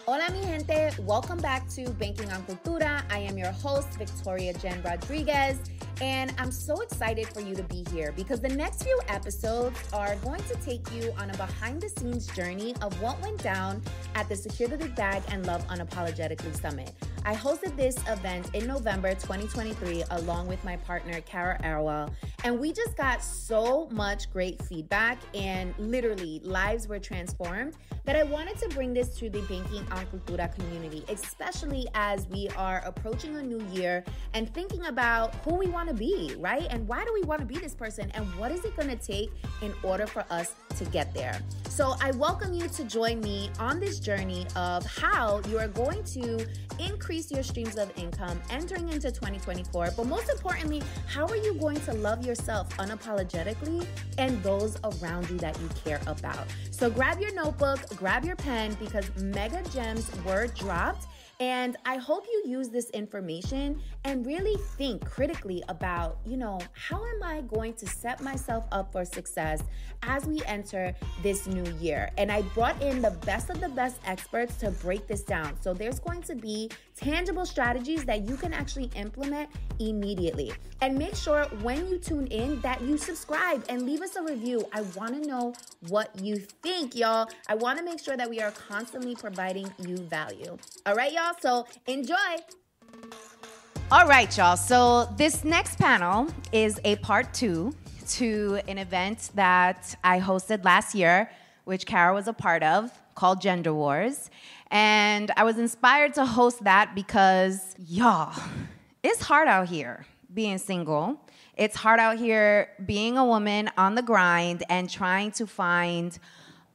Hola mi gente, welcome back to Banking on Cultura. I am your host, Victoria Jenn Rodriguez, and I'm so excited for you to be here because the next few episodes are going to take you on a behind-the-scenes journey of what went down at the Secure the Big Bag and Love Unapologetically Summit. I hosted this event in November 2023 along with my partner, Cara Alwill, and we just got so much great feedback and literally lives were transformed that I wanted to bring this to the Banking on Cultura community, especially as we are approaching a new year and thinking about who we want to be, right? And why do we want to be this person? And what is it going to take in order for us to get there? So I welcome you to join me on this journey of how you are going to increase your streams of income entering into 2024. But most importantly, how are you going to love yourself unapologetically and those around you that you care about? So grab your notebook, grab your pen, because mega gems were dropped. And I hope you use this information and really think critically about, how am I going to set myself up for success as we enter this new year? And I brought in the best of the best experts to break this down. So there's going to be tangible strategies that you can actually implement immediately. And make sure when you tune in that you subscribe and leave us a review. I want to know what you think, y'all. I want to make sure that we are constantly providing you value. All right, y'all. So enjoy. All right, y'all. So this next panel is a part 2 to an event that I hosted last year, which Cara was a part of, called Gender Wars. And I was inspired to host that because, y'all, it's hard out here being single. It's hard out here being a woman on the grind and trying to find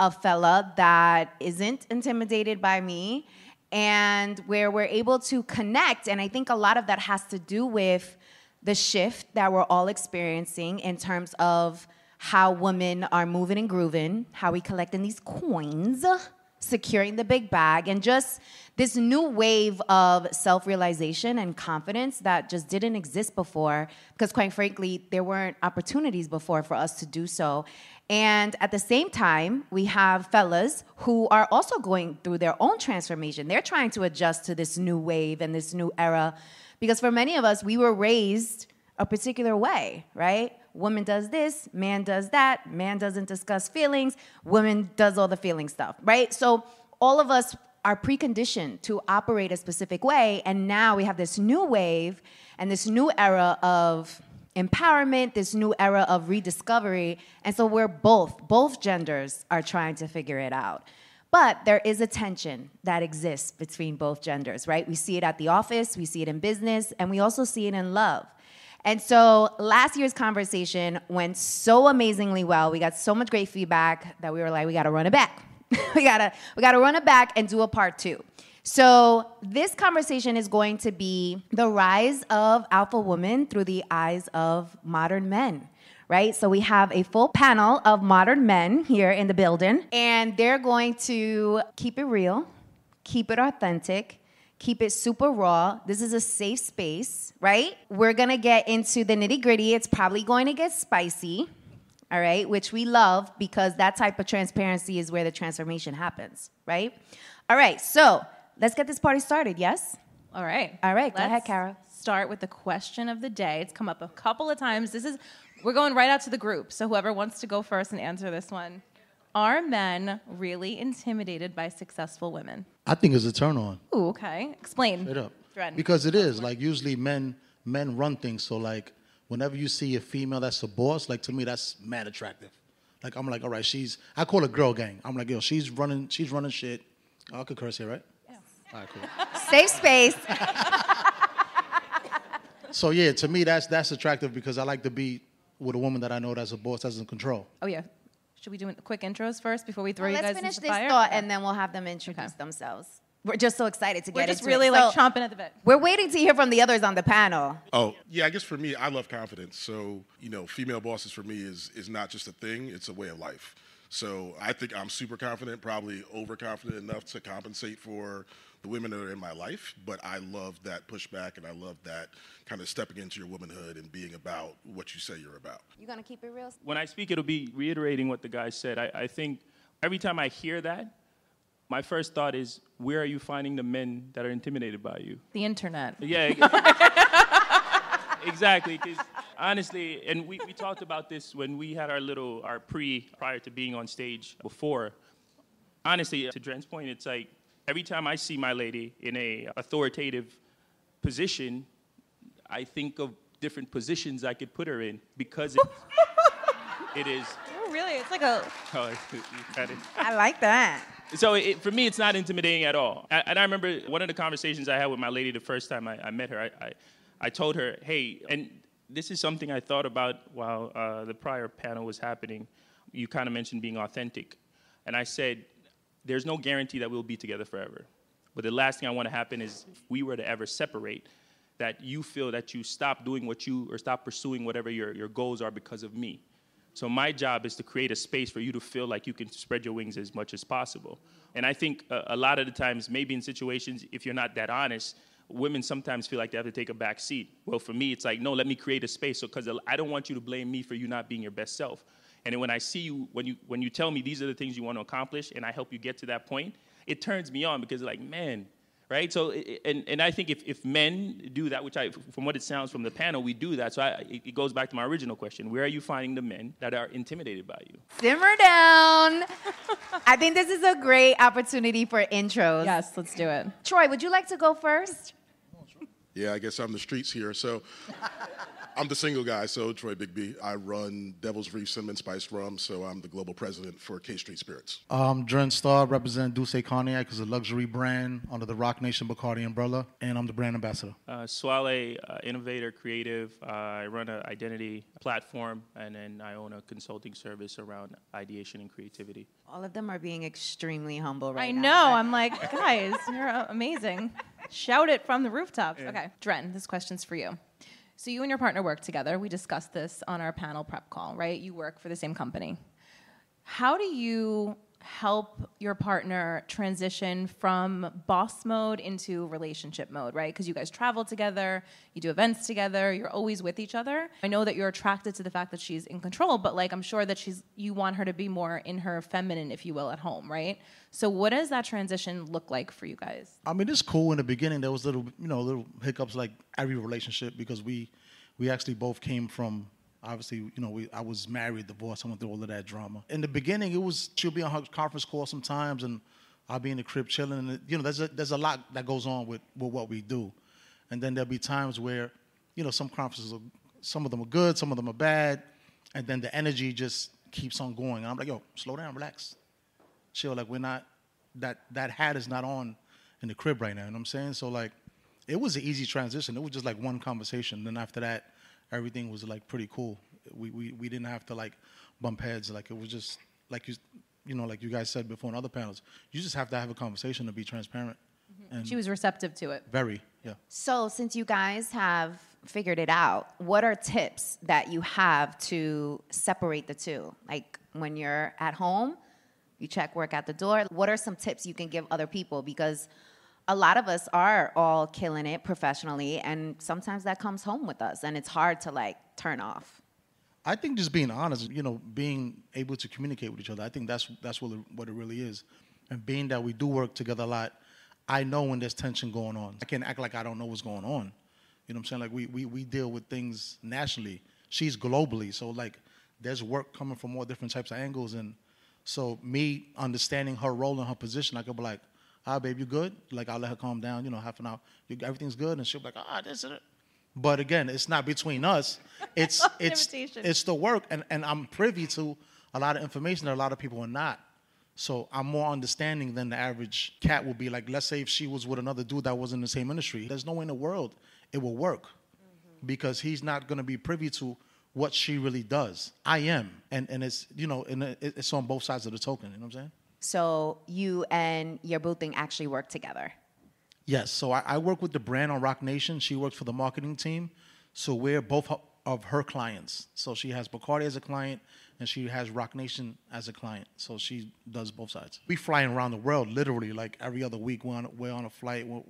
a fella that isn't intimidated by me and where we're able to connect. And I think a lot of that has to do with the shift that we're all experiencing in terms of how women are moving and grooving, how we collecting these coins, securing the big bag, and just this new wave of self-realization and confidence that just didn't exist before, because quite frankly, there weren't opportunities before for us to do so. And at the same time, we have fellas who are also going through their own transformation. They're trying to adjust to this new wave and this new era, because for many of us, we were raised a particular way, right? Woman does this, man does that, man doesn't discuss feelings, woman does all the feeling stuff, right? So all of us are preconditioned to operate a specific way, and now we have this new wave and this new era of empowerment, this new era of rediscovery, and so we're both genders are trying to figure it out. But there is a tension that exists between both genders, right? We see it at the office, we see it in business, and we also see it in love. And so last year's conversation went so amazingly well. We got so much great feedback that we were like, we gotta run it back. we gotta run it back and do a part 2. So this conversation is going to be the rise of alpha women through the eyes of modern men, right? So we have a full panel of modern men here in the building, and they're going to keep it real, keep it authentic, keep it super raw. This is a safe space, right? We're gonna get into the nitty-gritty. It's probably going to get spicy, all right? Which we love, because that type of transparency is where the transformation happens, right? All right, so let's get this party started, yes? All right. All right, go ahead, Cara. Start with the question of the day. It's come up a couple of times. We're going right out to the group, so whoever wants to go first and answer this one. Are men really intimidated by successful women? I think it's a turn on. Ooh, okay. Explain. Straight up. Dren. Because it is. Like, usually men run things. So, like, whenever you see a female that's a boss, like, to me, that's mad attractive. Like, I'm like, all right, I call it girl gang. I'm like, yo, she's running shit. I could curse here, right? Yeah. All right, cool. Safe space. So, yeah, to me, that's attractive because I like to be with a woman that I know that's a boss, that's in control. Oh, yeah. Should we do quick intros first before we throw you guys Let's finish into this the fire? thought, and then we'll have them introduce themselves. We're just so excited to get into it. We're just really like chomping at the bit. We're waiting to hear from the others on the panel. Oh, yeah, I guess for me, I love confidence. So, female bosses for me is not just a thing, it's a way of life. So I think I'm super confident, probably overconfident enough to compensate for the women that are in my life, but I love that pushback and I love that kind of stepping into your womanhood and being about what you say you're about. You gonna keep it real? When I speak, it'll be reiterating what the guy said. I think every time I hear that, My first thought is, where are you finding the men that are intimidated by you? The internet. Yeah, exactly. Because honestly, and we talked about this when we had our prior to being on stage before. Honestly, to Dren's point, it's like every time I see my lady in a authoritative position, I think of different positions I could put her in because it is. Oh, really? It's like a. Oh, you got it. I like that. So for me, it's not intimidating at all. And I remember one of the conversations I had with my lady the first time I met her. I told her, hey, and this is something I thought about while the prior panel was happening. You kind of mentioned being authentic. And I said, there's no guarantee that we'll be together forever. But the last thing I want to happen is if we were to ever separate, that you feel that you stop doing or stop pursuing whatever your goals are because of me. So my job is to create a space for you to feel like you can spread your wings as much as possible. And I think a lot of the times, maybe in situations, if you're not that honest, women sometimes feel like they have to take a back seat. Well, for me, it's like, no, let me create a space because I don't want you to blame me for you not being your best self. And then when I see you, when you tell me these are the things you want to accomplish and I help you get to that point, it turns me on because like, man, right? So, and I think if men do that, which from what it sounds from the panel, we do that. So it goes back to my original question. Where are you finding the men that are intimidated by you? Simmer down. I think this is a great opportunity for intros. Yes, let's do it. Troy, would you like to go first? Yeah, I guess I'm the streets here. So I'm the single guy, so Troy Bigby. I run Devil's Reef Cinnamon Spiced Rum, so I'm the global president for K Street Spirits. Dren Starr, represent Douce Cognac, is a luxury brand under the Rock Nation Bacardi umbrella, and I'm the brand ambassador. Swalé, innovator, creative. I run an identity platform, and then I own a consulting service around ideation and creativity. All of them are being extremely humble right now. I know. I'm like, guys, you're amazing. Shout it from the rooftops. Yeah. Okay, Dren, this question's for you. So you and your partner work together. We discussed this on our panel prep call, right? You work for the same company. How do you help your partner transition from boss mode into relationship mode, right? Because you guys travel together, you do events together, you're always with each other. I know that you're attracted to the fact that she's in control, but like I'm sure that you want her to be more in her feminine, if you will, at home, right? So what does that transition look like for you guys? I mean, it's cool in the beginning. There was little hiccups like every relationship because we actually both came from. Obviously, I was married, divorced. I went through all of that drama. In the beginning, she'll be on her conference call sometimes, and I'll be in the crib chilling. And there's a lot that goes on with what we do, and then there'll be times where, some conferences, some of them are good, some of them are bad, and then the energy just keeps on going. And I'm like, yo, slow down, relax, chill. Like we're not that hat is not on in the crib right now. You know what I'm saying? So like, it was an easy transition. It was just like one conversation. Then after that, everything was like pretty cool. We didn't have to like bump heads. Like it was just like like you guys said before in other panels. You just have to have a conversation to be transparent. Mm-hmm. And she was receptive to it. Very, yeah. So since you guys have figured it out, what are tips that you have to separate the two? Like when you're at home, you check work at the door. What are some tips you can give other people? Because a lot of us are all killing it professionally, and sometimes that comes home with us, and it's hard to like turn off. I think just being honest, being able to communicate with each other. I think that's what it really is. And being that we do work together a lot, I know when there's tension going on. I can't act like I don't know what's going on. You know what I'm saying? Like we deal with things nationally. She's globally, so like there's work coming from all different types of angles, and so me understanding her role and her position, I could be like, "Ah, babe, you good?" Like I'll let her calm down, half an hour. Everything's good, and she'll be like, this is it. But again, it's not between us. It's the work, and I'm privy to a lot of information that a lot of people are not. So I'm more understanding than the average cat will be. Like, let's say if she was with another dude that was in the same industry, there's no way in the world it will work, because he's not going to be privy to what she really does. I am, and it's it's on both sides of the token. You know what I'm saying? So you and your boo thing actually work together? Yes. So I work with the brand on Rock Nation. She works for the marketing team. So we're both of her clients. So she has Bacardi as a client, and she has Rock Nation as a client. So she does both sides. We flying around the world literally like every other week. We're on a flight. We're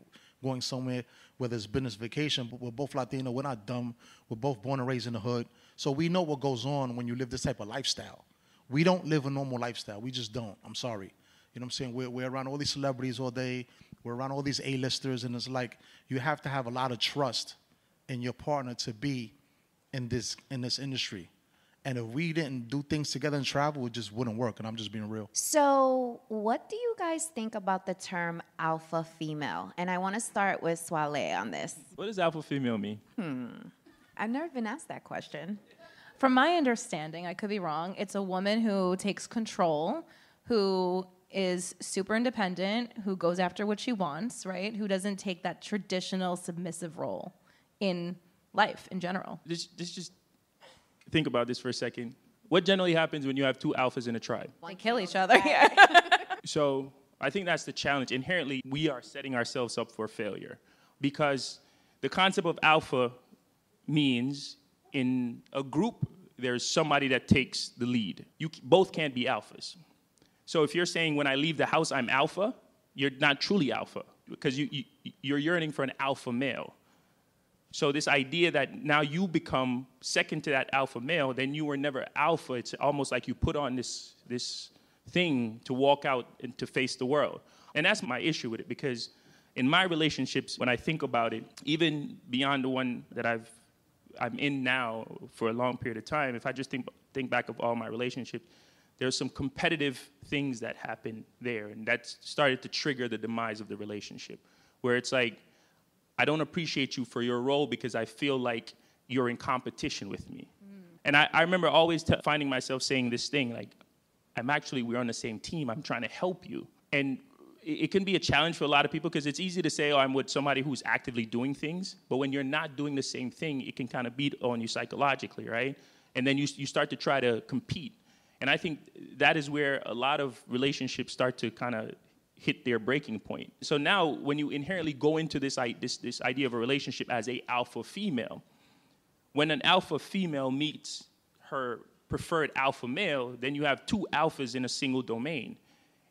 going somewhere, whether it's business vacation. But we're both Latino. We're not dumb. We're both born and raised in the hood. So we know what goes on when you live this type of lifestyle. We don't live a normal lifestyle. We just don't. I'm sorry. You know what I'm saying? We're around all these celebrities all day. We're around all these A-listers, and it's like you have to have a lot of trust in your partner to be in this industry. And if we didn't do things together and travel, it just wouldn't work, and I'm just being real. So what do you guys think about the term alpha female? And I want to start with Swalé on this. What does alpha female mean? I've never been asked that question. From my understanding, I could be wrong, it's a woman who takes control, who is super independent, who goes after what she wants, right? Who doesn't take that traditional submissive role in life in general. Just think about this for a second. What generally happens when you have two alphas in a tribe? They kill each other. Yeah. So I think that's the challenge. Inherently, we are setting ourselves up for failure because the concept of alpha means in a group, there's somebody that takes the lead. You both can't be alphas. So if you're saying when I leave the house, I'm alpha, you're not truly alpha because you're yearning for an alpha male. So this idea that now you become second to that alpha male, then you were never alpha. It's almost like you put on this thing to walk out and to face the world. And that's my issue with it because in my relationships, when I think about it, even beyond the one that I'm in now for a long period of time, if I just think back of all my relationships, there's some competitive things that happen there, and that started to trigger the demise of the relationship, where it's like, I don't appreciate you for your role because I feel like you're in competition with me. And I remember always finding myself saying this thing, like, we're on the same team, I'm trying to help you. And it can be a challenge for a lot of people because it's easy to say, I'm with somebody who's actively doing things, but when you're not doing the same thing, it can kind of beat on you psychologically, right? And then you start to try to compete. And I think that is where a lot of relationships start to kind of hit their breaking point. So now when you inherently go into this idea of a relationship as a alpha female, when an alpha female meets her preferred alpha male, then you have two alphas in a single domain.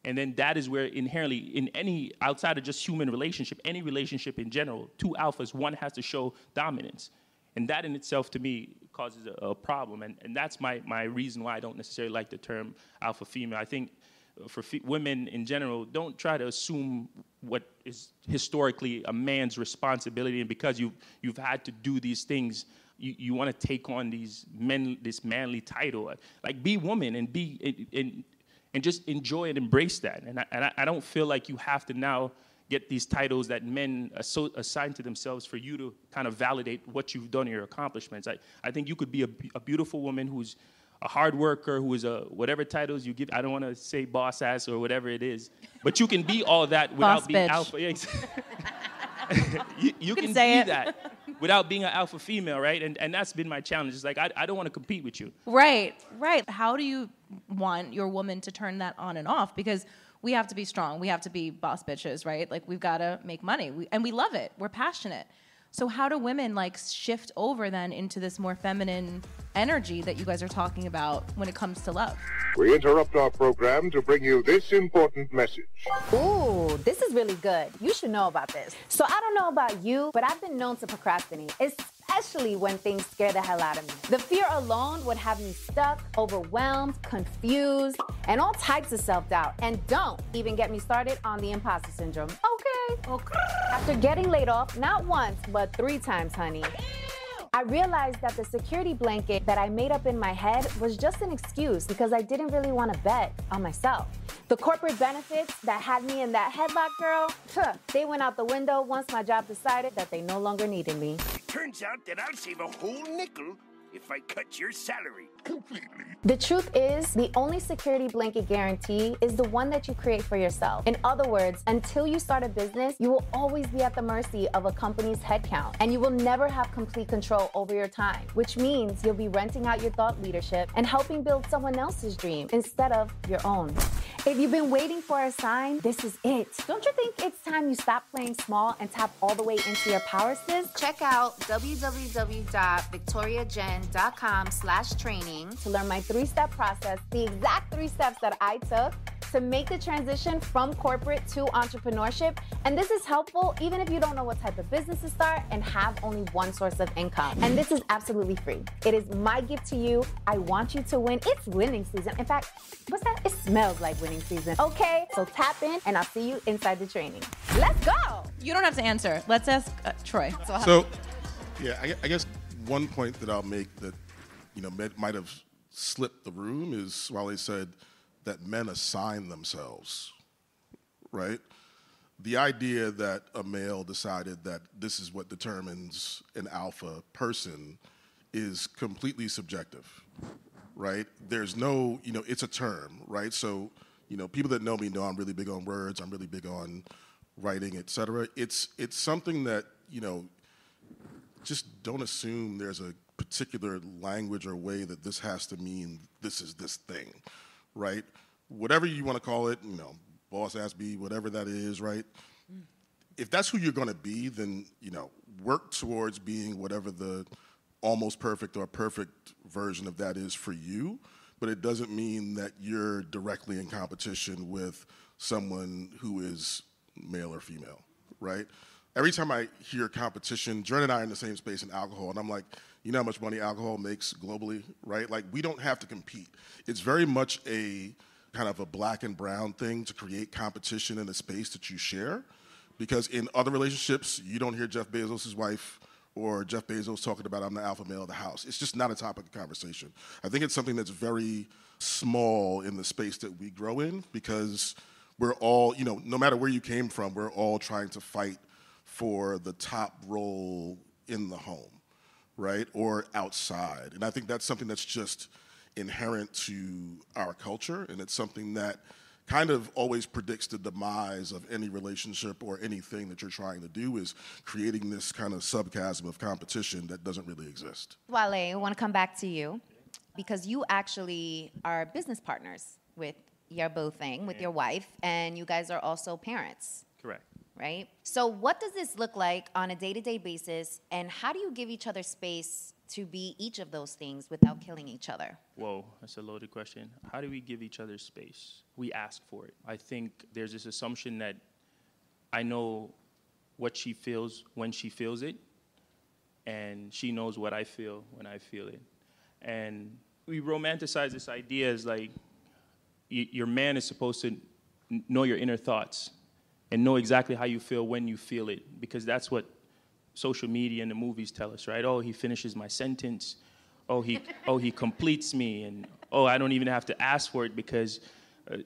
And then that is where inherently in any, outside of just human relationship, any relationship in general, two alphas, one has to show dominance. And that in itself, to me, causes a problem. And that's my reason why I don't necessarily like the term alpha female. I think for women in general, don't try to assume what is historically a man's responsibility. And because you've had to do these things, you want to take on this manly title. Like, be woman and just enjoy and embrace that. And I don't feel like you have to now get these titles that men assign to themselves for you to kind of validate what you've done in your accomplishments. I think you could be a beautiful woman who's a hard worker, who is whatever titles you give. I don't want to say boss ass or whatever it is, but you can be all that without being alpha. Yeah, you can be that without being an alpha female, right? And that's been my challenge. It's like, I don't want to compete with you. Right. How do you want your woman to turn that on and off? Because we have to be strong. We have to be boss bitches, right? Like, we've got to make money. And we love it. We're passionate. So how do women, like, shift over then into this more feminine energy that you guys are talking about when it comes to love? We interrupt our program to bring you this important message. Ooh, this is really good. You should know about this. So I don't know about you, but I've been known to procrastinate, especially when things scare the hell out of me. The fear alone would have me stuck, overwhelmed, confused, and all types of self-doubt. And don't even get me started on the imposter syndrome. Okay. After getting laid off, not once, but 3 times, honey, I realized that the security blanket that I made up in my head was just an excuse because I didn't really want to bet on myself. The corporate benefits that had me in that headlock, girl, they went out the window once my job decided that they no longer needed me. Turns out that I'll save a whole nickel if I cut your salary completely. The truth is, the only security blanket guarantee is the one that you create for yourself. In other words, until you start a business, you will always be at the mercy of a company's headcount, and you will never have complete control over your time, which means you'll be renting out your thought leadership and helping build someone else's dream instead of your own. If you've been waiting for a sign, this is it. Don't you think it's time you stop playing small and tap all the way into your power, sis? Check out www.victoriajen.com/training to learn my 3-step process, the exact 3 steps that I took to make the transition from corporate to entrepreneurship. And this is helpful even if you don't know what type of business to start and have only one source of income. And this is absolutely free. It is my gift to you. I want you to win. It's winning season. In fact, what's that? It smells like winning season. Okay, so tap in and I'll see you inside the training. Let's go. You don't have to answer. Let's ask Troy. So, yeah, I guess one point that I'll make that, might have slipped the room is Swalé said that men assign themselves, right? The idea that a male decided that this is what determines an alpha person is completely subjective, right? There's no, it's a term, right? So, people that know me know I'm really big on words, I'm really big on writing, et cetera. It's something that, just don't assume there's a particular language or way that this has to mean this is this thing, right? Whatever you want to call it, boss ass B, whatever that is, right? If that's who you're going to be, then, work towards being whatever the almost perfect or perfect version of that is for you, but it doesn't mean that you're directly in competition with someone who is male or female, right? Every time I hear competition, Dren and I are in the same space in alcohol, and I'm like, you know how much money alcohol makes globally, right? Like, we don't have to compete. It's very much a kind of a black and brown thing to create competition in a space that you share, because in other relationships, you don't hear Jeff Bezos' wife or Jeff Bezos talking about, I'm the alpha male of the house. It's just not a topic of conversation. I think it's something that's very small in the space that we grow in, because we're all, no matter where you came from, we're all trying to fight for the top role in the home, right, or outside. And I think that's something that's just inherent to our culture, and it's something that kind of always predicts the demise of any relationship or anything that you're trying to do, is creating this kind of subchasm of competition that doesn't really exist. Swalé, I want to come back to you because you actually are business partners with your boo thing, with your wife, and you guys are also parents. Correct. Right? So what does this look like on a day-to-day basis, and how do you give each other space to be each of those things without killing each other? Whoa, that's a loaded question. How do we give each other space? We ask for it. I think there's this assumption that I know what she feels when she feels it, and she knows what I feel when I feel it. And we romanticize this idea as like your man is supposed to know your inner thoughts and know exactly how you feel when you feel it, because that's what social media and the movies tell us, right? Oh, he finishes my sentence. Oh, he completes me, and I don't even have to ask for it, because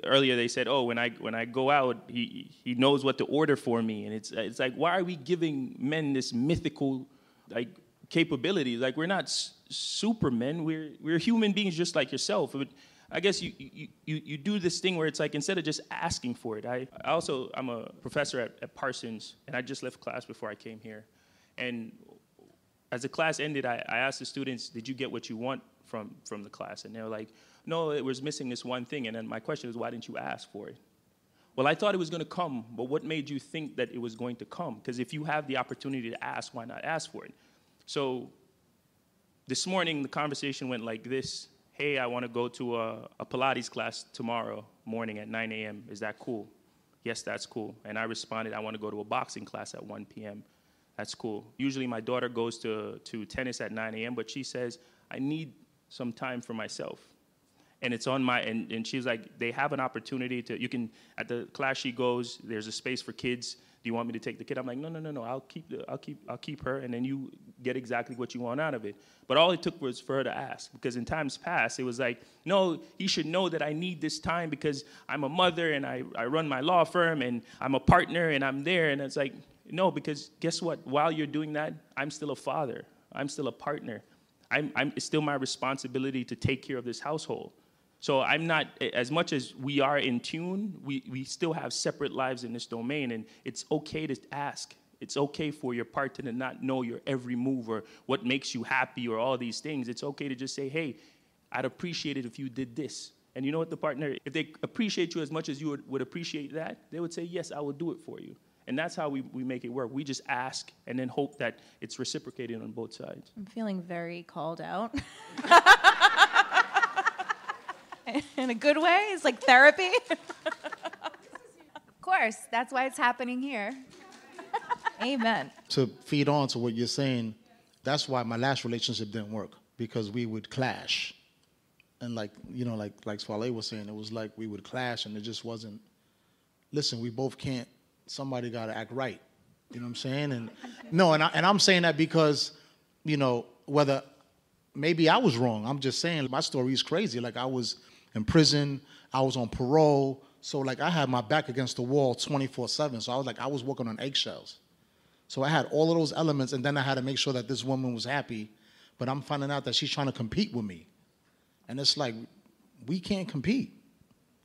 earlier they said, when I go out, he knows what to order for me, and it's like, why are we giving men this mythical like capabilities? Like, we're not supermen. We're human beings just like yourself. But I guess you do this thing where it's like, instead of just asking for it. I'm a professor at Parsons, and I just left class before I came here. And as the class ended, I asked the students, did you get what you want from the class? And they were like, no, it was missing this one thing. And then my question was, why didn't you ask for it? Well, I thought it was going to come, but what made you think that it was going to come? Because if you have the opportunity to ask, why not ask for it? So this morning, the conversation went like this. Hey, I want to go to a Pilates class tomorrow morning at 9 a.m. Is that cool? Yes, that's cool. And I responded, I want to go to a boxing class at 1 p.m. That's cool. Usually my daughter goes to tennis at 9 a.m., but she says, I need some time for myself. And it's on and she's like, they have an opportunity to, you can, at the class she goes, there's a space for kids. Do you want me to take the kid? I'm like, no. I'll keep her, and then you get exactly what you want out of it. But all it took was for her to ask, because in times past, it was like, no, he should know that I need this time because I'm a mother and I run my law firm and I'm a partner and I'm there. And it's like, no, because guess what? While you're doing that, I'm still a father. I'm still a partner. It's still my responsibility to take care of this household. So I'm not, as much as we are in tune, we still have separate lives in this domain, and it's okay to ask. It's okay for your partner to not know your every move or what makes you happy or all these things. It's okay to just say, hey, I'd appreciate it if you did this. And you know what, the partner, if they appreciate you as much as you would appreciate that, they would say, yes, I will do it for you. And that's how we make it work. We just ask and then hope that it's reciprocated on both sides. I'm feeling very called out. In a good way? It's like therapy? Of course, that's why it's happening here. Amen. To feed on to what you're saying, that's why my last relationship didn't work, because we would clash. And like Swalé was saying, it was like we would clash and it just wasn't, listen, we both can't, somebody got to act right. You know what I'm saying? And no, and I'm saying that because, whether maybe I was wrong. I'm just saying my story is crazy. Like I was in prison, I was on parole. So like I had my back against the wall 24/7. So I was walking on eggshells. So I had all of those elements, and then I had to make sure that this woman was happy. But I'm finding out that she's trying to compete with me. And it's like, we can't compete.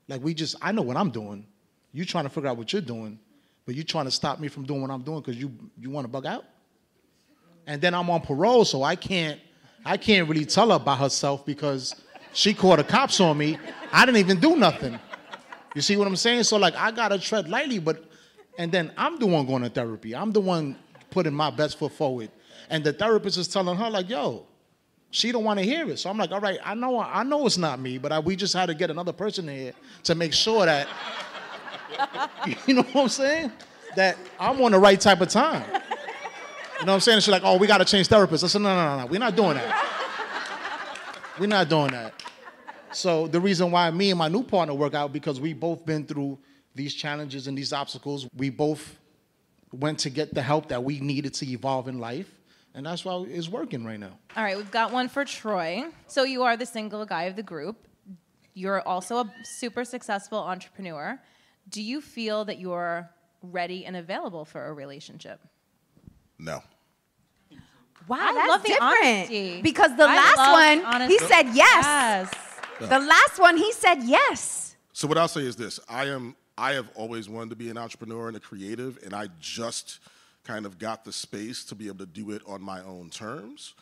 Like I know what I'm doing. You trying to figure out what you're doing, but you trying to stop me from doing what I'm doing because you want to bug out? And then I'm on parole, so I can't really tell her about herself because she called the cops on me. I didn't even do nothing. You see what I'm saying? So like I gotta tread lightly, and then I'm the one going to therapy. I'm the one putting my best foot forward. And the therapist is telling her like, yo, she don't want to hear it. So I'm like, all right, I know it's not me, but we just had to get another person in here to make sure that, you know what I'm saying? That I'm on the right type of time. You know what I'm saying? She's like, oh, we got to change therapists. I said, no, we're not doing that. We're not doing that. So the reason why me and my new partner work out, because we both been through these challenges and these obstacles. We both went to get the help that we needed to evolve in life. And that's why it's working right now. All right, we've got one for Troy. So you are the single guy of the group. You're also a super successful entrepreneur. Do you feel that you're ready and available for a relationship? No. Wow, I love that's the different. honesty. Because the last one, he said yes. The last one, he said yes. So what I'll say is this. I have always wanted to be an entrepreneur and a creative, and I just kind of got the space to be able to do it on my own terms.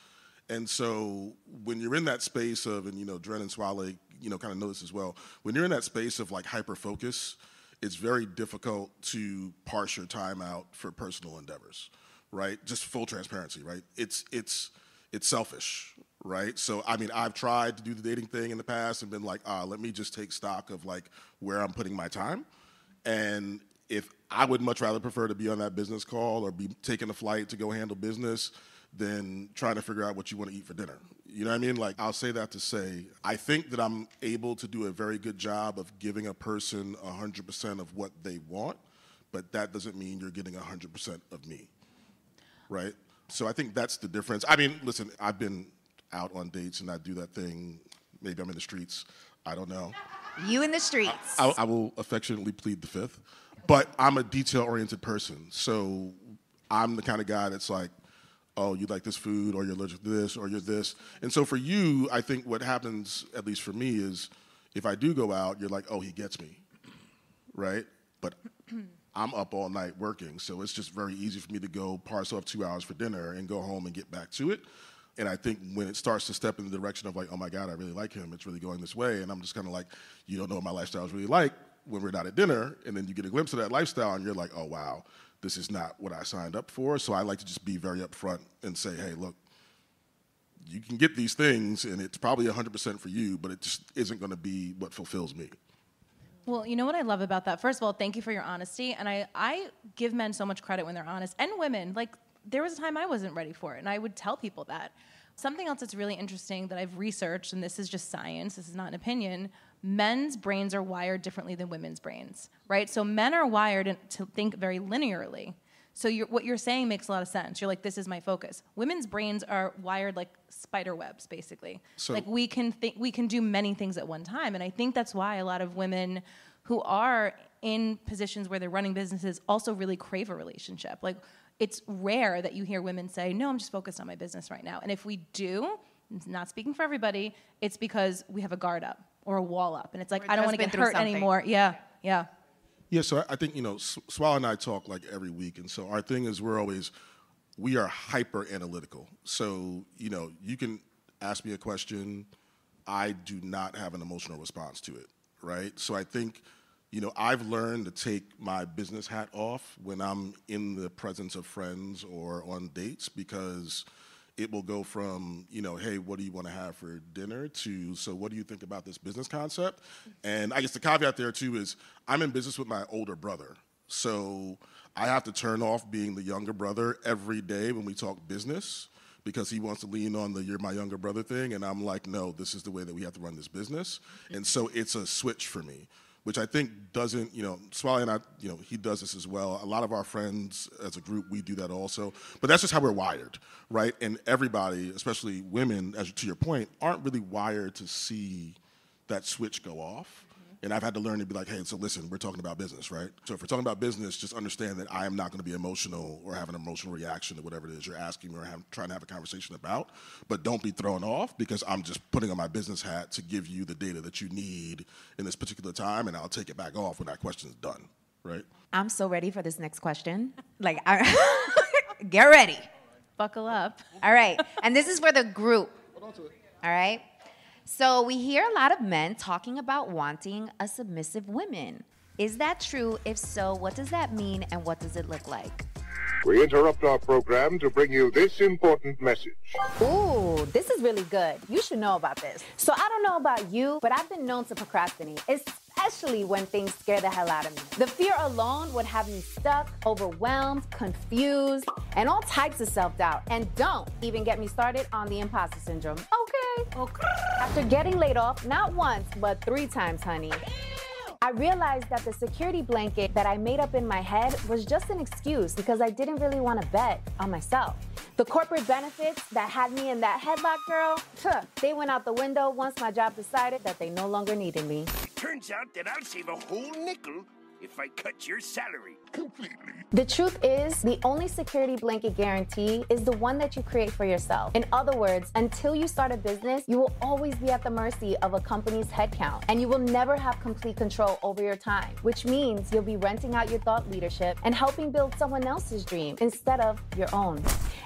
And so when you're in that space of, and Dren and Swalé, kind of know this as well, when you're in that space of like hyper-focus, it's very difficult to parse your time out for personal endeavors, right? Just full transparency, right? It's selfish, right? So, I mean, I've tried to do the dating thing in the past and been like, let me just take stock of like where I'm putting my time. And if I would much rather prefer to be on that business call or be taking a flight to go handle business than trying to figure out what you want to eat for dinner. You know what I mean? Like, I'll say that to say, I think that I'm able to do a very good job of giving a person 100% of what they want, but that doesn't mean you're getting 100% of me, right? So I think that's the difference. I mean, listen, I've been out on dates and I do that thing. Maybe I'm in the streets. I don't know. You in the streets. I will affectionately plead the fifth. But I'm a detail-oriented person. So I'm the kind of guy that's like, oh, you like this food, or you're allergic to this, or you're this. And so for you, I think what happens, at least for me, is if I do go out, you're like, oh, he gets me, right? But I'm up all night working, so it's just very easy for me to go parcel up 2 hours for dinner and go home and get back to it. And I think when it starts to step in the direction of like, oh my God, I really like him, it's really going this way, and I'm just kind of like, you don't know what my lifestyle is really like when we're not at dinner, and then you get a glimpse of that lifestyle, and you're like, oh wow, this is not what I signed up for. So I like to just be very upfront and say, hey, look, you can get these things, and it's probably 100% for you, but it just isn't going to be what fulfills me. Well, you know what I love about that? First of all, thank you for your honesty. And I give men so much credit when they're honest, and women. Like, there was a time I wasn't ready for it, and I would tell people that. Something else that's really interesting that I've researched, and this is just science, this is not an opinion, men's brains are wired differently than women's brains, right? So men are wired to think very linearly. So what you're saying makes a lot of sense. You're like, this is my focus. Women's brains are wired like spider webs, basically. So, like we can do many things at one time. And I think that's why a lot of women who are in positions where they're running businesses also really crave a relationship. Like, it's rare that you hear women say, no, I'm just focused on my business right now. And if we do, not speaking for everybody, it's because we have a guard up or a wall up. And it's like, I don't want to get hurt anymore. Yeah. Yeah, so I think, Swalé and I talk like every week. And so our thing is we are hyper analytical. So, you can ask me a question. I do not have an emotional response to it, right? So I think, I've learned to take my business hat off when I'm in the presence of friends or on dates, because it will go from, hey, what do you want to have for dinner to, so what do you think about this business concept? And I guess the caveat there too is I'm in business with my older brother. So I have to turn off being the younger brother every day when we talk business because he wants to lean on the you're my younger brother thing. And I'm like, no, this is the way that we have to run this business. And so it's a switch for me, which I think doesn't, Swalé and I, he does this as well. A lot of our friends as a group, we do that also. But that's just how we're wired, right? And everybody, especially women, as to your point, aren't really wired to see that switch go off. And I've had to learn to be like, hey, so listen, we're talking about business, right? So if we're talking about business, just understand that I am not going to be emotional or have an emotional reaction to whatever it is you're asking me or trying to have a conversation about. But don't be thrown off because I'm just putting on my business hat to give you the data that you need in this particular time, and I'll take it back off when that question's done, right? I'm so ready for this next question. Get ready. Buckle up. All right. And this is for the group. Hold on to it. All right. So we hear a lot of men talking about wanting a submissive woman. Is that true? If so, what does that mean and what does it look like? We interrupt our program to bring you this important message. Ooh, this is really good. You should know about this. So I don't know about you, but I've been known to procrastinate, especially when things scare the hell out of me. The fear alone would have me stuck, overwhelmed, confused, and all types of self-doubt. And don't even get me started on the imposter syndrome. Okay. After getting laid off, not once, but 3 times, honey, I realized that the security blanket that I made up in my head was just an excuse because I didn't really want to bet on myself. The corporate benefits that had me in that headlock, girl, they went out the window once my job decided that they no longer needed me. Turns out that I'll save a whole nickel if I cut your salary completely. The truth is, the only security blanket guarantee is the one that you create for yourself. In other words, until you start a business, you will always be at the mercy of a company's headcount, and you will never have complete control over your time, which means you'll be renting out your thought leadership and helping build someone else's dream instead of your own.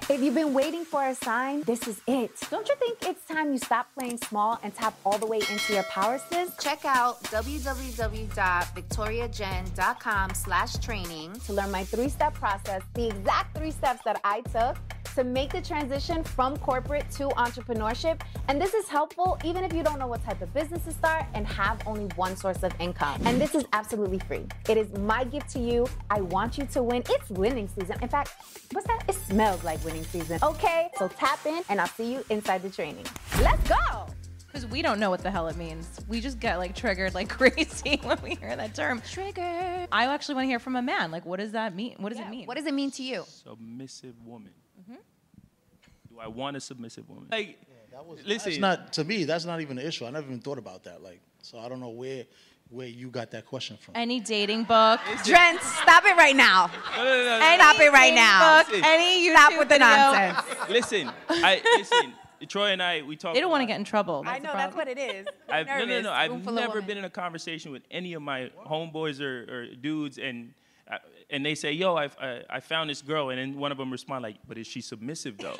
If you've been waiting for a sign, this is it. Don't you think it's time you stop playing small and tap all the way into your power, sis? Check out www.victoriajen.com/training to learn my 3-step process, the exact 3 steps that I took to make the transition from corporate to entrepreneurship. And this is helpful even if you don't know what type of business to start and have only one source of income. And this is absolutely free. It is my gift to you. I want you to win. It's winning season. In fact, what's that? It smells like winning season. Okay, so tap in and I'll see you inside the training. Let's go. Because we don't know what the hell it means. We just get triggered like crazy when we hear that term. Trigger. I actually want to hear from a man. What does that mean? What does it mean? What does it mean to you? Submissive woman. Do I want a submissive woman? Listen, that's not, to me, that's not even an issue. I never even thought about that. So I don't know where you got that question from. Any dating book. Dren, stop it right now. No. Stop it right now. Book, any YouTube Stop with the video. nonsense. Listen. Troy and I, we talked. They don't want to get in trouble. I know, that's what it is. I've never been in a conversation with any of my homeboys or dudes, and they say, "Yo, I found this girl," and then one of them respond but is she submissive though?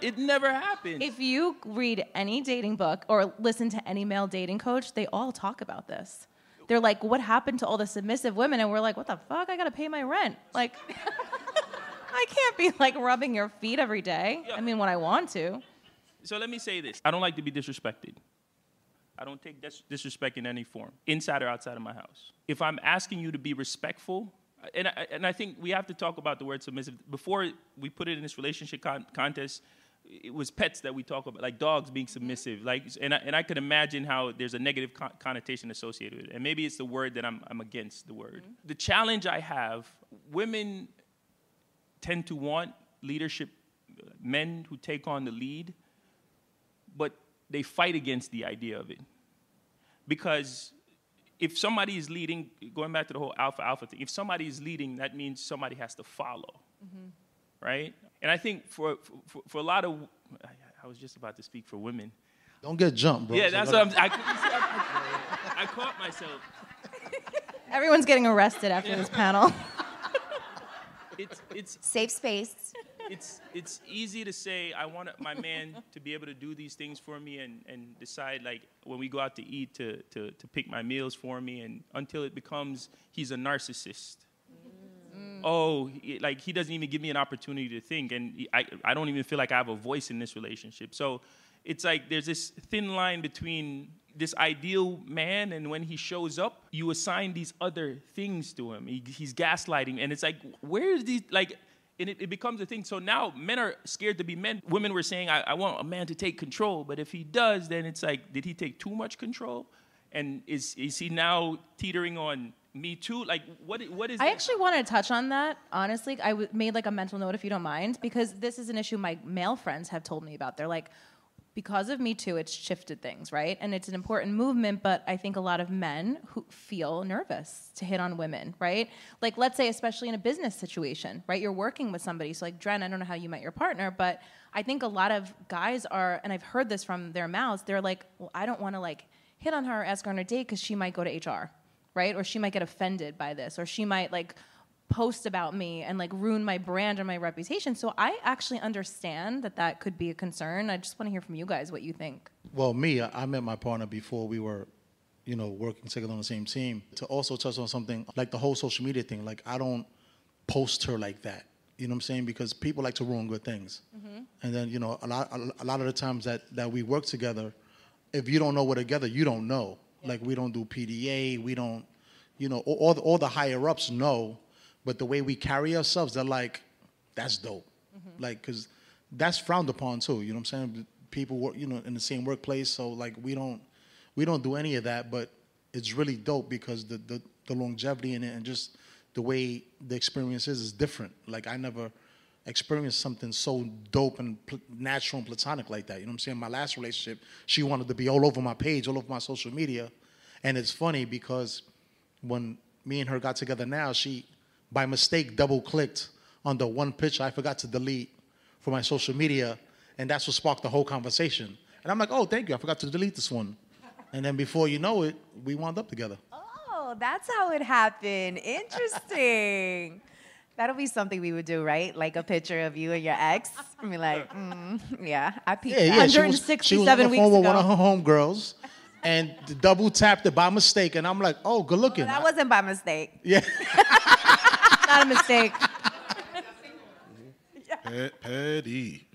It never happens. If you read any dating book or listen to any male dating coach, they all talk about this. They're like, "What happened to all the submissive women?" And we're like, "What the fuck? I gotta pay my rent." I can't be rubbing your feet every day. I mean, when I want to. So let me say this. I don't like to be disrespected. I don't take disrespect in any form, inside or outside of my house. If I'm asking you to be respectful, and I think we have to talk about the word submissive. Before we put it in this relationship contest, it was pets that we talk about, like dogs being submissive. And I could imagine how there's a negative connotation associated with it. And maybe it's the word that I'm against the word. Mm-hmm. The challenge I have, women tend to want leadership, men who take on the lead, but they fight against the idea of it. Because if somebody is leading, going back to the whole alpha thing, if somebody is leading, that means somebody has to follow, right? And I think for a lot of, I was just about to speak for women. Don't get jumped, bro. Yeah, that's what I caught myself. Everyone's getting arrested after this panel. It's safe space. It's easy to say I want my man to be able to do these things for me and decide when we go out to eat to pick my meals for me, and until it becomes he's a narcissist. oh, like he doesn't even give me an opportunity to think, and I don't even feel like I have a voice in this relationship. So it's like there's this thin line between this ideal man, and when he shows up, you assign these other things to him. He's gaslighting, and it's like, where is these, like, and it becomes a thing. So now men are scared to be men. Women were saying, I want a man to take control, but if he does, then it's like, did he take too much control? And is he now teetering on me too? Like, what is I actually want to touch on that, honestly. I made like a mental note, if you don't mind, because this is an issue my male friends have told me about. They're like, because of Me Too, it's shifted things, right? And it's an important movement, but I think a lot of men who feel nervous to hit on women, right? Like, let's say, especially in a business situation, right? You're working with somebody. So like, Dren, I don't know how you met your partner, but I think a lot of guys are, and I've heard this from their mouths, they're like, well, I don't want to like hit on her or ask her on a date because she might go to HR, right? Or she might get offended by this, or she might like post about me and like ruin my brand or my reputation. So I actually understand that could be a concern. I just want to hear from you guys what you think. Well, me, I met my partner before we were, working together on the same team. To also touch on something like the whole social media thing, like I don't post her like that. You know what I'm saying? Because people like to ruin good things. Mm-hmm. And then, a lot of the times that we work together, if you don't know we're together, you don't know. Yeah. Like we don't do PDA, we don't, all the higher ups know. But the way we carry ourselves, they're like, that's dope. Mm-hmm. Like, because that's frowned upon too. You know what I'm saying? People work, in the same workplace. So like, we don't do any of that. But it's really dope because the longevity in it and just the way the experience is different. Like, I never experienced something so dope and natural and platonic like that. You know what I'm saying? My last relationship, she wanted to be all over my page, all over my social media. And it's funny because when me and her got together now, she, by mistake, double-clicked on the one picture I forgot to delete for my social media, and that's what sparked the whole conversation. And I'm like, oh, thank you, I forgot to delete this one. And then before you know it, we wound up together. Oh, that's how it happened. Interesting. That'll be something we would do, right? Like a picture of you and your ex. I mean, like, yeah, I peeked that. 167 she was on the weeks phone with ago. one of her homegirls, and double tapped it by mistake, and I'm like, oh, good looking. That wasn't by mistake. Yeah. Not a mistake. Petty.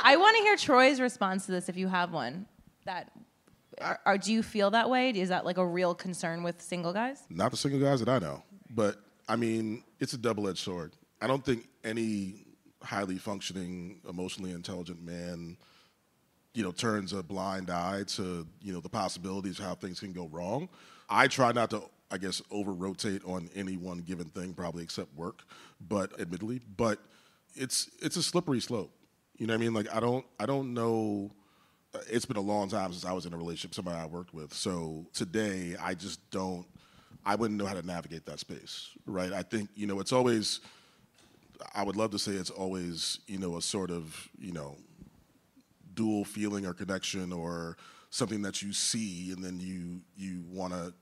I want to hear Troy's response to this, if you have one. Do you feel that way? Is that like a real concern with single guys? Not the single guys that I know, but I mean, it's a double-edged sword. I don't think any highly functioning, emotionally intelligent man, turns a blind eye to, the possibilities of how things can go wrong. I try not to, I guess, over-rotate on any one given thing, probably except work, but it's a slippery slope. You know what I mean? Like, I don't know. It's been a long time since I was in a relationship with somebody I worked with. So today, I wouldn't know how to navigate that space, right? I think, it's always, I would love to say it's always, a sort of, dual feeling or connection or something that you see and then you want to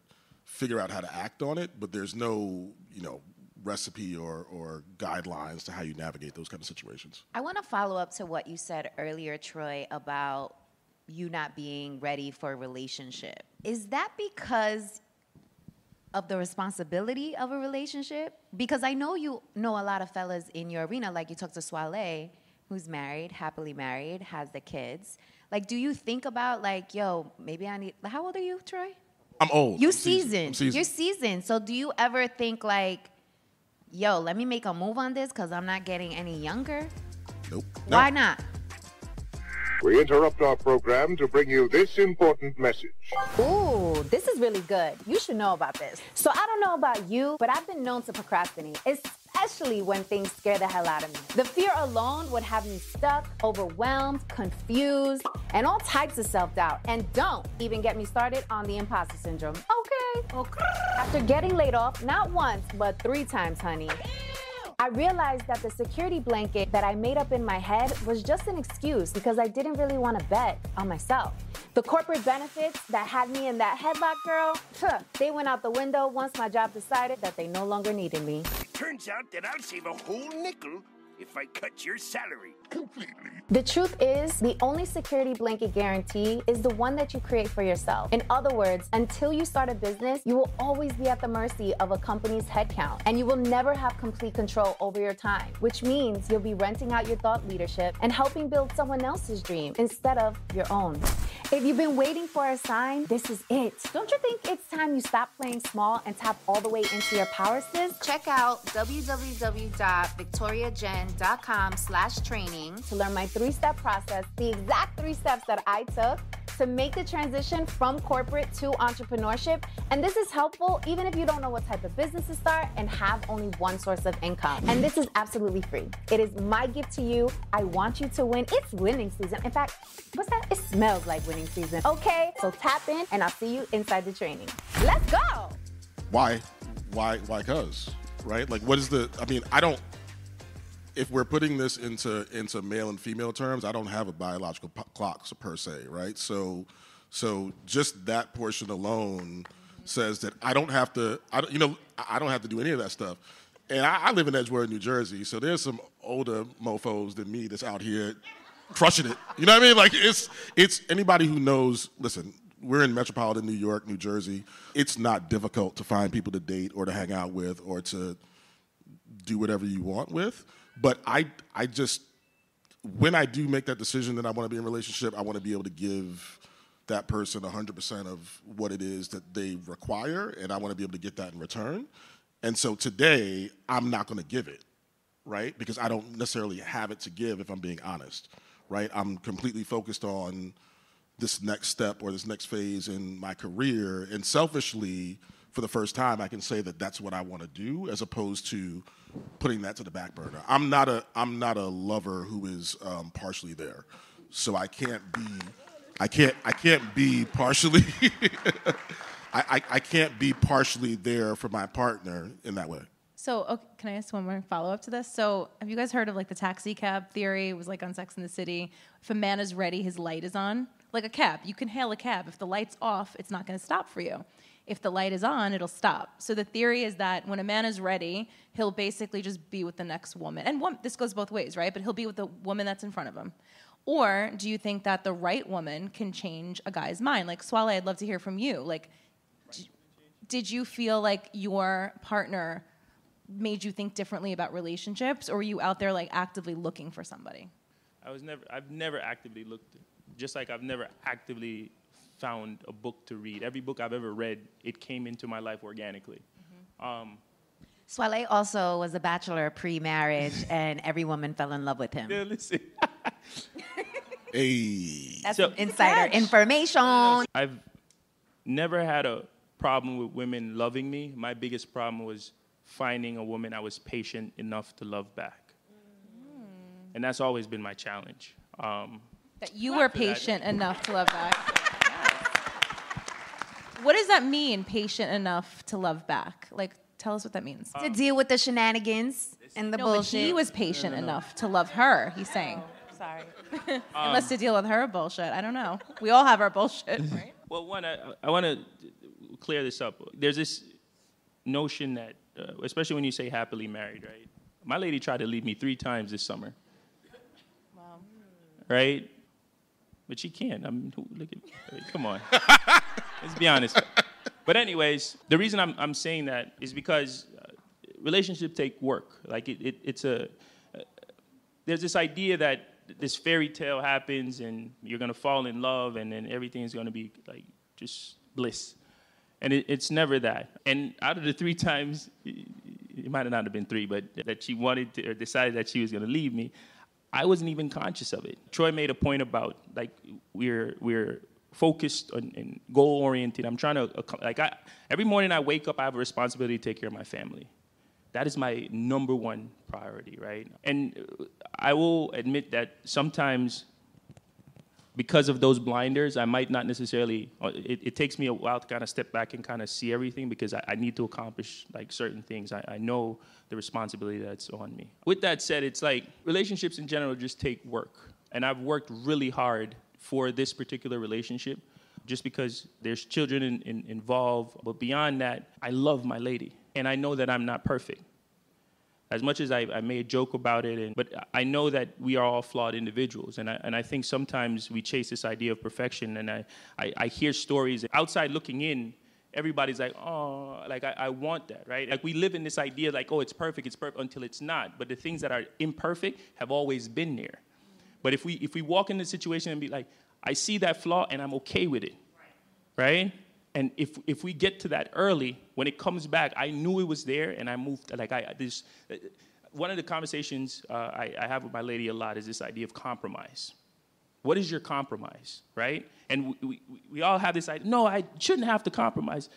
figure out how to act on it, but there's no, recipe or guidelines to how you navigate those kind of situations. I want to follow up to what you said earlier, Troy, about you not being ready for a relationship. Is that because of the responsibility of a relationship? Because I know you know a lot of fellas in your arena, like you talked to Swalé, who's married, happily married, has the kids. Like, do you think about like, yo, maybe I need, how old are you, Troy? I'm old. You're seasoned. You're seasoned. So do you ever think like, yo, let me make a move on this because I'm not getting any younger? Nope. Why not? We interrupt our program to bring you this important message. Ooh, this is really good. You should know about this. So I don't know about you, but I've been known to procrastinate, especially when things scare the hell out of me. The fear alone would have me stuck, overwhelmed, confused, and all types of self-doubt. And don't even get me started on the imposter syndrome. Okay. After getting laid off, not once, but 3 times, honey, I realized that the security blanket that I made up in my head was just an excuse because I didn't really want to bet on myself. The corporate benefits that had me in that headlock, girl, they went out the window once my job decided that they no longer needed me. Turns out that I'll save a whole nickel if I cut your salary completely. The truth is, the only security blanket guarantee is the one that you create for yourself. In other words, until you start a business, you will always be at the mercy of a company's headcount, and you will never have complete control over your time, which means you'll be renting out your thought leadership and helping build someone else's dream instead of your own. If you've been waiting for a sign, this is it. Don't you think it's time you stop playing small and tap all the way into your power, sis? Check out www.victoriajen.com/training To learn my 3-step process, the exact 3 steps that I took to make the transition from corporate to entrepreneurship. And this is helpful even if you don't know what type of business to start and have only one source of income. And this is absolutely free. It is my gift to you. I want you to win. It's winning season. In fact, what's that? It smells like winning season. Okay, so tap in and I'll see you inside the training. Let's go. Why cuz, right? Like, what is if we're putting this into male and female terms, I don't have a biological clock per se, right? So just that portion alone says that I don't have to do any of that stuff. And I live in Edgewater, New Jersey, so there's some older mofos than me that's out here crushing it. You know what I mean? Like, it's anybody who knows, listen, we're in metropolitan New York, New Jersey. It's not difficult to find people to date or to hang out with or to do whatever you want with. But I just, when I do make that decision that I want to be in a relationship, I want to be able to give that person 100% of what it is that they require, and I want to be able to get that in return. And so today, I'm not going to give it, right? Because I don't necessarily have it to give, if I'm being honest, right? I'm completely focused on this next step or this next phase in my career, and selfishly, for the first time, I can say that that's what I want to do, as opposed to putting that to the back burner. I'm not a lover who is partially there, so I can't be partially I can't be partially there for my partner in that way. So, okay, can I ask one more follow-up to this? So, have you guys heard of like the taxi cab theory? It was like on Sex and the City. If a man is ready, his light is on. Like a cab, you can hail a cab. If the light's off, it's not going to stop for you. If the light is on, it'll stop. So the theory is that when a man is ready, he'll basically just be with the next woman. And this goes both ways, right? But he'll be with the woman that's in front of him. Or do you think that the right woman can change a guy's mind? Like, Swalé, I'd love to hear from you. Like, did you feel like your partner made you think differently about relationships, or were you out there like actively looking for somebody? I've never actively looked, just like I've never actively found a book to read. Every book I've ever read, it came into my life organically. Swalé also was a bachelor pre-marriage, and every woman fell in love with him. Yeah, listen. Hey. That's some insider information. I've never had a problem with women loving me. My biggest problem was finding a woman I was patient enough to love back. And that's always been my challenge. That you were patient enough to love back. What does that mean, patient enough to love back? Like, tell us what that means. To deal with the shenanigans and the bullshit. But he was patient enough to love her, he's saying. Sorry. Unless to deal with her bullshit. I don't know. We all have our bullshit, right? Well, one, I want to clear this up. There's this notion that, especially when you say happily married, right? My lady tried to leave me 3 times this summer. Wow. Right? But she can't. Look at, come on. Let's be honest. But anyways, the reason I'm saying that is because relationships take work. Like there's this idea that this fairy tale happens and you're gonna fall in love and then everything is gonna be like just bliss. And it's never that. And out of the 3 times, it might not have been 3, but that she wanted to or decided that she was gonna leave me, I wasn't even conscious of it. Troy made a point about like we're focused and goal oriented. I'm trying to every morning I wake up, I have a responsibility to take care of my family. That is my number one priority, right? And I will admit that sometimes because of those blinders, I might not necessarily, it takes me a while to kind of step back and kind of see everything because I need to accomplish like certain things. I know the responsibility that's on me. With that said, it's like relationships in general just take work. And I've worked really hard for this particular relationship just because there's children involved. But beyond that, I love my lady. And I know that I'm not perfect. As much as I may joke about it, but I know that we are all flawed individuals, and I think sometimes we chase this idea of perfection, and I hear stories outside looking in. Everybody's like, oh, like I want that, right? Like we live in this idea like, oh, it's perfect until it's not. But the things that are imperfect have always been there. But if we walk in the situation and be like, I see that flaw and I'm okay with it, right? And if we get to that early, when it comes back, I knew it was there and I moved. Like one of the conversations I have with my lady a lot is this idea of compromise. What is your compromise, right? And we all have this idea, no, I shouldn't have to compromise.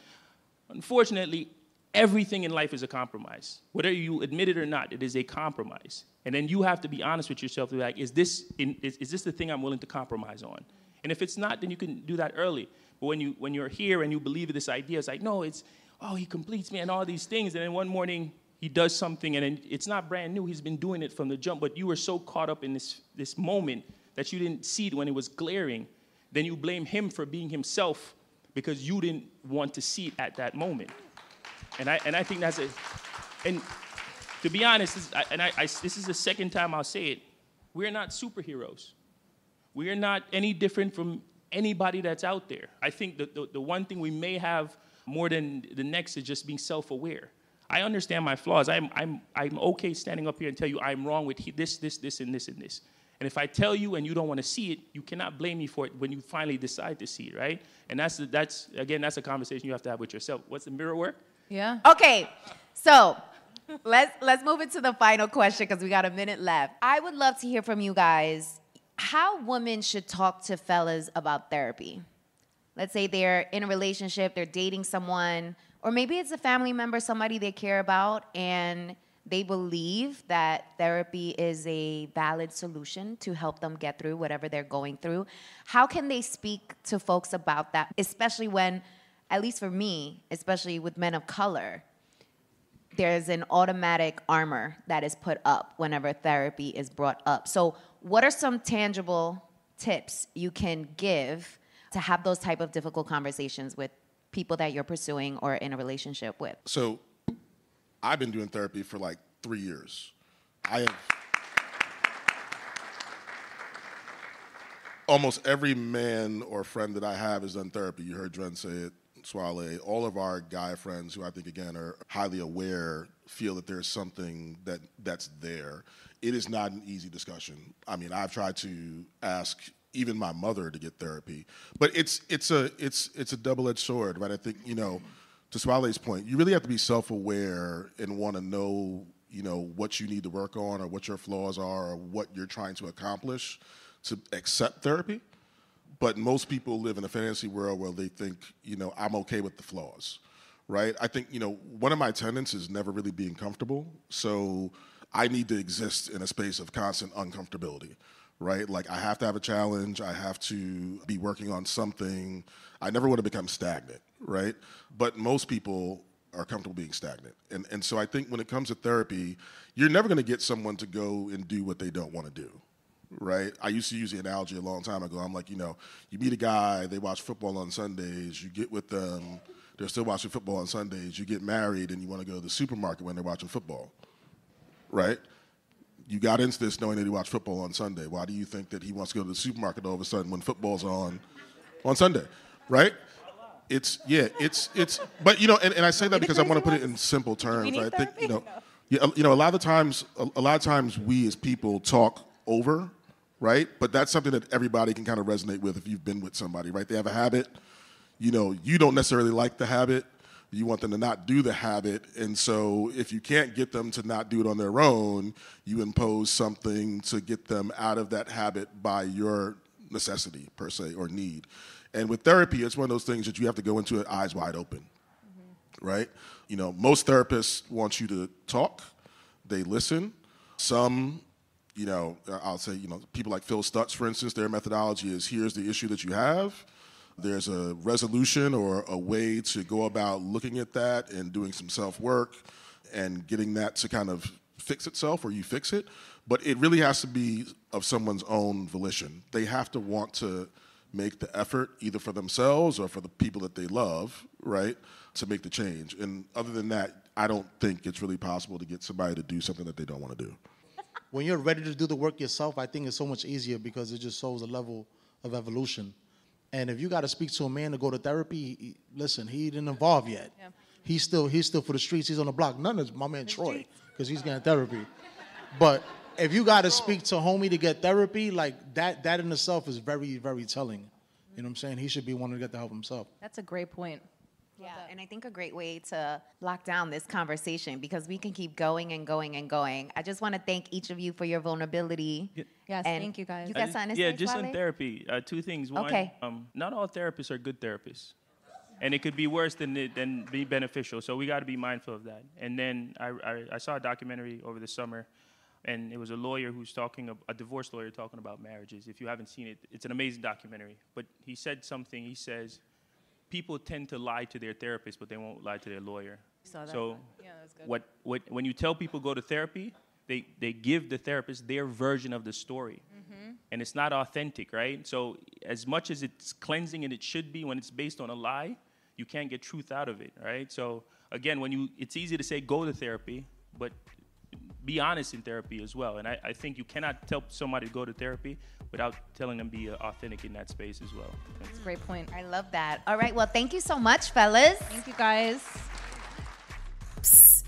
Unfortunately, everything in life is a compromise. Whether you admit it or not, it is a compromise. And then you have to be honest with yourself, to be like, is this the thing I'm willing to compromise on? And if it's not, then you can do that early. But when you're here and you believe in this idea, it's like, no, he completes me and all these things. And then one morning, he does something, and then it's not brand new. He's been doing it from the jump, but you were so caught up in this moment that you didn't see it when it was glaring. Then you blame him for being himself because you didn't want to see it at that moment. And I think that's it. And to be honest, this is the second time I'll say it. We're not superheroes. We are not any different from anybody that's out there. I think the one thing we may have more than the next is just being self-aware. I understand my flaws. I'm okay standing up here and tell you I'm wrong with this, and this, and this. And if I tell you and you don't want to see it, you cannot blame me for it when you finally decide to see it, right? And that's a conversation you have to have with yourself. What's the mirror work? Yeah. Okay, so let's move into the final question because we got a minute left. I would love to hear from you guys how women should talk to fellas about therapy. Let's say they're in a relationship, they're dating someone, or maybe it's a family member, somebody they care about, and they believe that therapy is a valid solution to help them get through whatever they're going through. How can they speak to folks about that, especially when, at least for me, especially with men of color, there's an automatic armor that is put up whenever therapy is brought up. So what are some tangible tips you can give to have those type of difficult conversations with people that you're pursuing or in a relationship with? So I've been doing therapy for like 3 years. Almost every man or friend that I have has done therapy. You heard Dren say it, Swalé. All of our guy friends who I think, again, are highly aware feel that there's something that's there. It is not an easy discussion. I mean, I've tried to ask even my mother to get therapy, but it's a double-edged sword, right? I think, to Swalé's point, you really have to be self-aware and want to know, what you need to work on or what your flaws are or what you're trying to accomplish to accept therapy. But most people live in a fantasy world where they think, I'm okay with the flaws, right? I think, one of my tenets is never really being comfortable. So I need to exist in a space of constant uncomfortability, right? Like I have to have a challenge. I have to be working on something. I never want to become stagnant, right? But most people are comfortable being stagnant. And so I think when it comes to therapy, you're never going to get someone to go and do what they don't want to do, right? I used to use the analogy a long time ago. I'm like, you meet a guy, they watch football on Sundays, you get with them, they're still watching football on Sundays, you get married and you want to go to the supermarket when they're watching football, right? You got into this knowing that he watched football on Sunday. Why do you think that he wants to go to the supermarket all of a sudden when football's on Sunday, right? But and I say that because I want to put it in simple terms. I think a lot of times we as people talk over, right? But that's something that everybody can kind of resonate with if you've been with somebody, right? They have a habit. You don't necessarily like the habit. You want them to not do the habit. And so if you can't get them to not do it on their own, you impose something to get them out of that habit by your necessity, per se, or need. And with therapy, it's one of those things that you have to go into it eyes wide open, right? Most therapists want you to talk. They listen. Some, I'll say, people like Phil Stutz, for instance, their methodology is here's the issue that you have. There's a resolution or a way to go about looking at that and doing some self-work and getting that to kind of fix itself or you fix it. But it really has to be of someone's own volition. They have to want to make the effort either for themselves or for the people that they love, right, to make the change. And other than that, I don't think it's really possible to get somebody to do something that they don't want to do. When you're ready to do the work yourself, I think it's so much easier because it just shows a level of evolution. And if you got to speak to a man to go to therapy, listen, he didn't evolve yet. Yeah. He's still for the streets. He's on the block. None of my man Troy, because he's getting therapy. But if you got to speak to homie to get therapy, like that in itself is very, very telling. You know what I'm saying? He should be wanting to get the help himself. That's a great point. Yeah, and I think a great way to lock down this conversation, because we can keep going and going and going. I just want to thank each of you for your vulnerability. Yes, thank you guys. You got something to say, just Swalé? on therapy, two things. One, Okay. Not all therapists are good therapists. And it could be worse than be beneficial. So we got to be mindful of that. And then I saw a documentary over the summer, and it was a lawyer who's a divorce lawyer talking about marriages. If you haven't seen it, it's an amazing documentary. But he said something. He says, people tend to lie to their therapist, but they won't lie to their lawyer. Saw that. So yeah, that's good. when you tell people go to therapy, they give the therapist their version of the story. And it's not authentic, right? So as much as it's cleansing and it should be, when it's based on a lie, you can't get truth out of it, right? So again, it's easy to say go to therapy, but be honest in therapy as well. And I think you cannot tell somebody to go to therapy without telling them be authentic in that space as well. That's a great point. I love that. All right, well, thank you so much, fellas. Thank you, guys.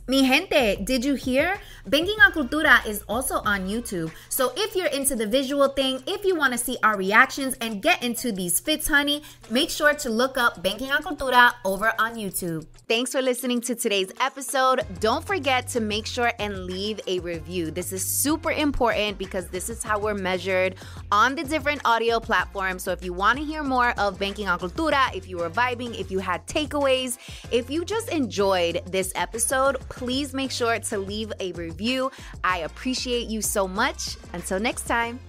Mi gente, did you hear? Banking on Cultura is also on YouTube. So if you're into the visual thing, if you want to see our reactions and get into these fits, honey, make sure to look up Banking on Cultura over on YouTube. Thanks for listening to today's episode. Don't forget to make sure and leave a review. This is super important because this is how we're measured on the different audio platforms. So if you want to hear more of Banking on Cultura, if you were vibing, if you had takeaways, if you just enjoyed this episode, please make sure to leave a review. I appreciate you so much. Until next time.